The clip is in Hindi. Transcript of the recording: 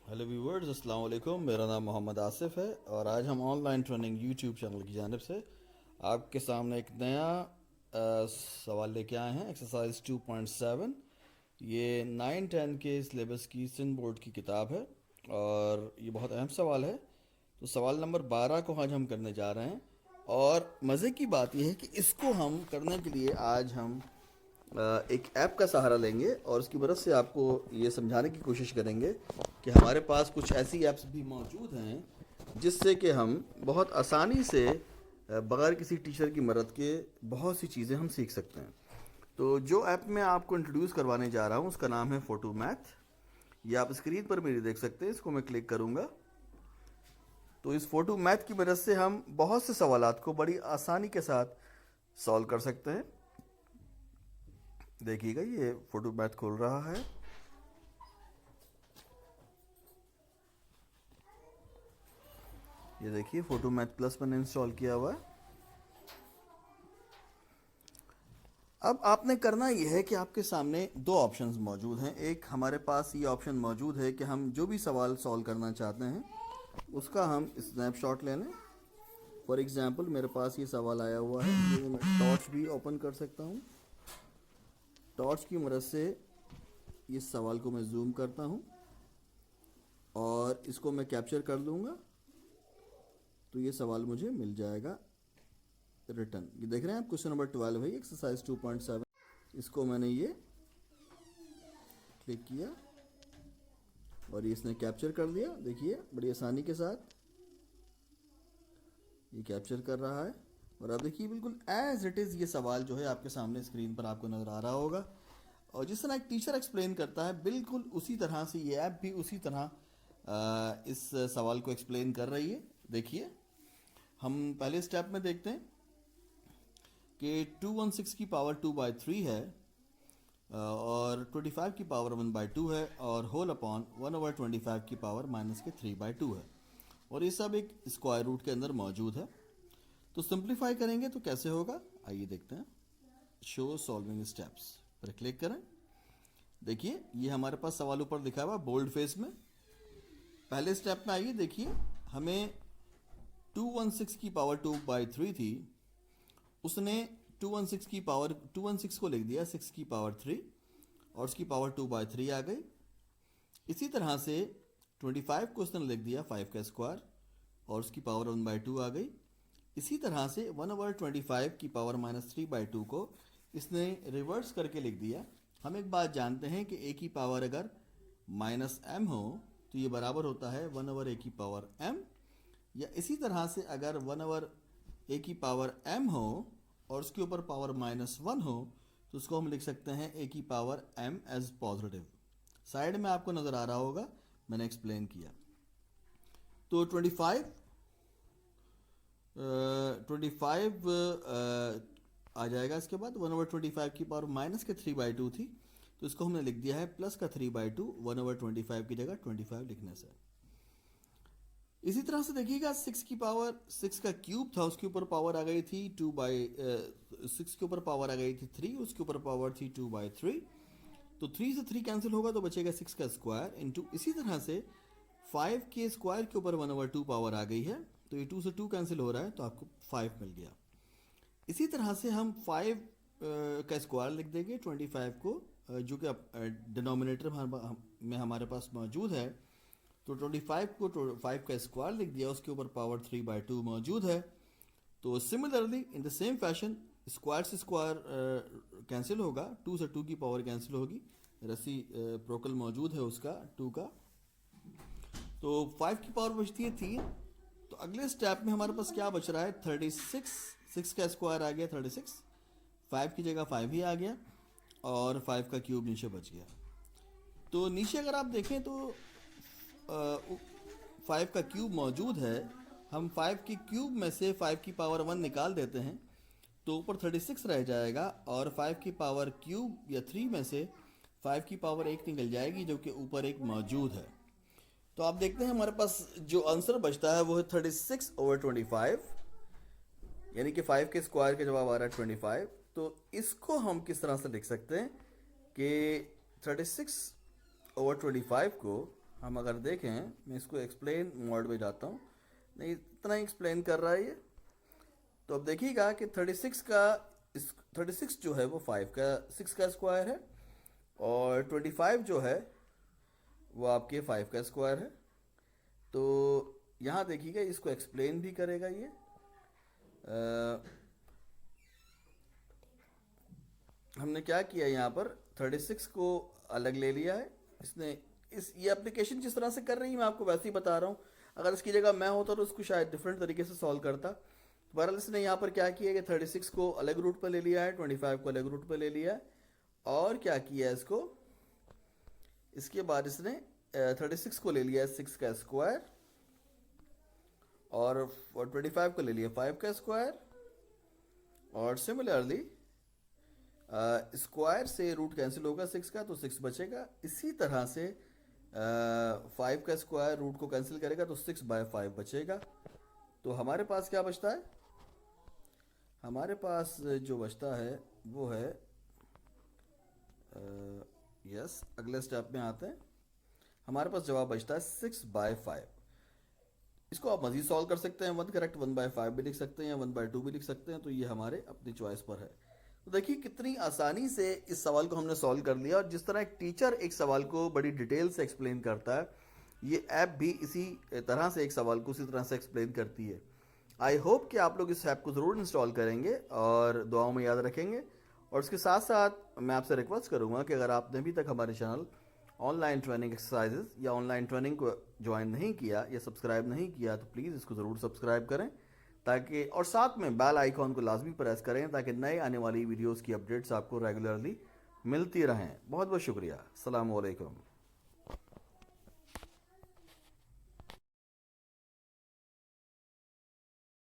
हेलो व्यूवर्स, अस्सलाम वालेकुम। मेरा नाम मोहम्मद आसिफ है और आज हम ऑनलाइन ट्रेनिंग यूट्यूब चैनल की जानिब से आपके सामने एक नया सवाल लेके आए हैं। एक्सरसाइज 2.7। ये 9-10 के सिलेबस की सिंध बोर्ड की किताब है और ये बहुत अहम सवाल है। तो सवाल नंबर 12 को आज हम करने जा रहे हैं। और मज़े की बात यह है कि इसको हम करने के लिए आज हम एक ऐप का सहारा लेंगे और उसकी मदद से आपको ये समझाने की कोशिश करेंगे कि हमारे पास कुछ ऐसी ऐप्स भी मौजूद हैं जिससे कि हम बहुत आसानी से बगैर किसी टीचर की मदद के बहुत सी चीज़ें हम सीख सकते हैं। तो जो ऐप मैं आपको इंट्रोड्यूस करवाने जा रहा हूँ उसका नाम है फोटो मैथ। ये आप स्क्रीन पर मेरी देख सकते हैं। इसको मैं क्लिक करूँगा तो इस फोटो मैथ की मदद से हम बहुत से सवालात को बड़ी आसानी के साथ सॉल्व कर सकते हैं। देखिएगा, ये फोटो मैथ खोल रहा है। ये देखिए, फोटो मैथ प्लस मैंने इंस्टॉल किया हुआ है। अब आपने करना यह है कि आपके सामने दो ऑप्शंस मौजूद हैं। एक हमारे पास ये ऑप्शन मौजूद है कि हम जो भी सवाल सॉल्व करना चाहते हैं उसका हम स्नैपशॉट ले लें। फॉर एग्जांपल मेरे पास ये सवाल आया हुआ है, ये मैं टॉर्च भी ओपन कर सकता हूँ। टॉर्च की मदद से इस सवाल को मैं जूम करता हूँ और इसको मैं कैप्चर कर लूँगा तो ये सवाल मुझे मिल जाएगा रिटर्न। ये देख रहे हैं आप, क्वेश्चन नंबर 12 है, एक्सरसाइज 2.7। इसको मैंने ये क्लिक किया और ये इसने कैप्चर कर दिया। देखिए, बड़ी आसानी के साथ ये कैप्चर कर रहा है। और अब देखिए, बिल्कुल एज इट इज़ ये सवाल जो है आपके सामने स्क्रीन पर आपको नज़र आ रहा होगा। और जिस तरह एक टीचर एक्सप्लेन करता है, बिल्कुल उसी तरह से ये ऐप भी उसी तरह इस सवाल को एक्सप्लेन कर रही है। देखिए, हम पहले स्टेप में देखते हैं कि 216 की पावर 2/3 है और 25 की पावर 1/2 है और होल अपॉन 1/25 की पावर -3/2 है। और ये सब एक स्क्वायर रूट के अंदर मौजूद है। तो सिंप्लीफाई करेंगे तो कैसे होगा, आइए देखते हैं। शो सॉल्विंग स्टेप्स पर क्लिक करें। देखिए, ये हमारे पास सवाल ऊपर दिखा हुआ बोल्ड फेस में। पहले स्टेप में आइए, देखिए हमें 216 की पावर 2/3 थी, उसने 216 को लिख दिया 6 की पावर 3 और उसकी पावर 2/3 आ गई। इसी तरह से 25 को उसने लिख दिया 5 का स्क्वायर और उसकी पावर 1/2 आ गई। इसी तरह से 1/25 की पावर -3/2 को इसने रिवर्स करके लिख दिया। हम एक बात जानते हैं कि a की पावर अगर -m हो तो ये बराबर होता है 1/a की पावर m। या इसी तरह से अगर 1/a की पावर m हो और उसके ऊपर पावर -1 हो तो उसको हम लिख सकते हैं a की power m as positive. Side में आपको नज़र आ रहा होगा, मैंने एक्सप्लेन किया। तो 25 आ जाएगा। इसके बाद 1/25 की पावर -3/2 थी तो इसको हमने लिख दिया है +3/2 1/25 की जगह 25 लिखने से। इसी तरह से देखिएगा, 6 की पावर 6 का क्यूब था, उसके ऊपर पावर आ गई थी 6 के ऊपर पावर आ गई थी 3, उसके ऊपर पावर थी 2/3। तो 3 से 3 कैंसिल होगा तो बचेगा 6 का स्क्वायर इंटू, इसी तरह से 5 के स्क्वायर के ऊपर 1/2 पावर आ गई है तो ये 2 से 2 कैंसिल हो रहा है तो आपको 5 मिल गया। इसी तरह से हम 5 का स्क्वायर लिख देंगे 25 को, जो कि डिनोमिनेटर में हमारे पास मौजूद है। तो 25 को 5 का स्क्वायर लिख दिया, उसके ऊपर पावर 3/2 मौजूद है। तो similarly in the same fashion square से स्क्वायर कैंसिल होगा, 2 से 2 की पावर कैंसिल होगी, रसी प्रोकल मौजूद है उसका 2 का। तो 5 की पावर बचती है 3। तो अगले स्टेप में हमारे पास क्या बच रहा है, 36। 6 का स्क्वायर आ गया 36, 5 की जगह 5 ही आ गया और 5 का क्यूब नीचे बच गया। तो नीचे अगर आप देखें तो 5 का क्यूब मौजूद है। हम 5 के क्यूब में से 5 की पावर 1 निकाल देते हैं तो ऊपर 36 रह जाएगा और 5 की पावर क्यूब या 3 में से 5 की पावर 1 निकल जाएगी जो कि ऊपर एक मौजूद है। तो आप देखते हैं हमारे पास जो आंसर बचता है वो है 36/25, यानी कि 5 के स्क्वायर का जवाब आ रहा है 25। तो इसको हम किस तरह से लिख सकते हैं कि 36/25 को हम अगर देखें, मैं इसको एक्सप्लेन मोड में जाता हूँ, नहीं इतना ही एक्सप्लेन कर रहा है ये। तो अब देखिएगा कि 36 जो है वो 6 का स्क्वायर है, और 25 जो है वो आपके 5 का स्क्वायर है। तो यहाँ देखिएगा इसको एक्सप्लेन भी करेगा ये। हमने क्या किया यहाँ पर, 36 को अलग ले लिया है इसने। ये एप्लीकेशन जिस तरह से कर रही है मैं आपको वैसे ही बता रहा हूँ। अगर इसकी जगह मैं होता तो उसको शायद डिफरेंट तरीके से सॉल्व करता। बहरहाल इसने यहाँ पर क्या किया कि 36 को अलग रूट पर ले लिया है, 25 को अलग रूट पर ले लिया है, और क्या किया है इसको, इसके बाद इसने 36 को ले लिया है 6 का स्क्वायर, और 25 को ले लिया 5 का स्क्वायर, और सिमिलरली स्क्वायर से रूट कैंसिल होगा 6 का, तो 6 बचेगा। इसी तरह से 5 का स्क्वायर रूट को कैंसिल करेगा तो 6/5 बचेगा। तो हमारे पास क्या बचता है, हमारे पास जो बचता है वो है यस, अगले स्टेप में आते हैं। हमारे पास जवाब बचता है 6/5। इसको आप मजीद सॉल्व कर सकते हैं, 1 करेक्ट 1/5 भी लिख सकते हैं या 1/2 भी लिख सकते हैं, तो ये हमारे अपनी चॉइस पर है। तो देखिए कितनी आसानी से इस सवाल को हमने सॉल्व कर लिया, और जिस तरह एक टीचर एक सवाल को बड़ी डिटेल से एक्सप्लेन करता है, ये ऐप भी इसी तरह से एक सवाल को उसी तरह से एक्सप्लेन करती है। आई होप कि आप लोग इस ऐप को ज़रूर इंस्टॉल करेंगे और दुआओं में याद रखेंगे। और उसके साथ साथ मैं आपसे रिक्वेस्ट करूँगा कि अगर आपने अभी तक हमारे चैनल ऑनलाइन ट्रेनिंग एक्सरसाइजेज या ऑनलाइन ट्रेनिंग को ज्वाइन नहीं किया या सब्सक्राइब नहीं किया, तो प्लीज़ इसको ज़रूर सब्सक्राइब करें, ताकि और साथ में बेल आइकॉन को लाजमी प्रेस करें ताकि नए आने वाली वीडियोस की अपडेट्स आपको रेगुलरली मिलती रहें। बहुत बहुत शुक्रिया। अस्सलाम वालेकुम।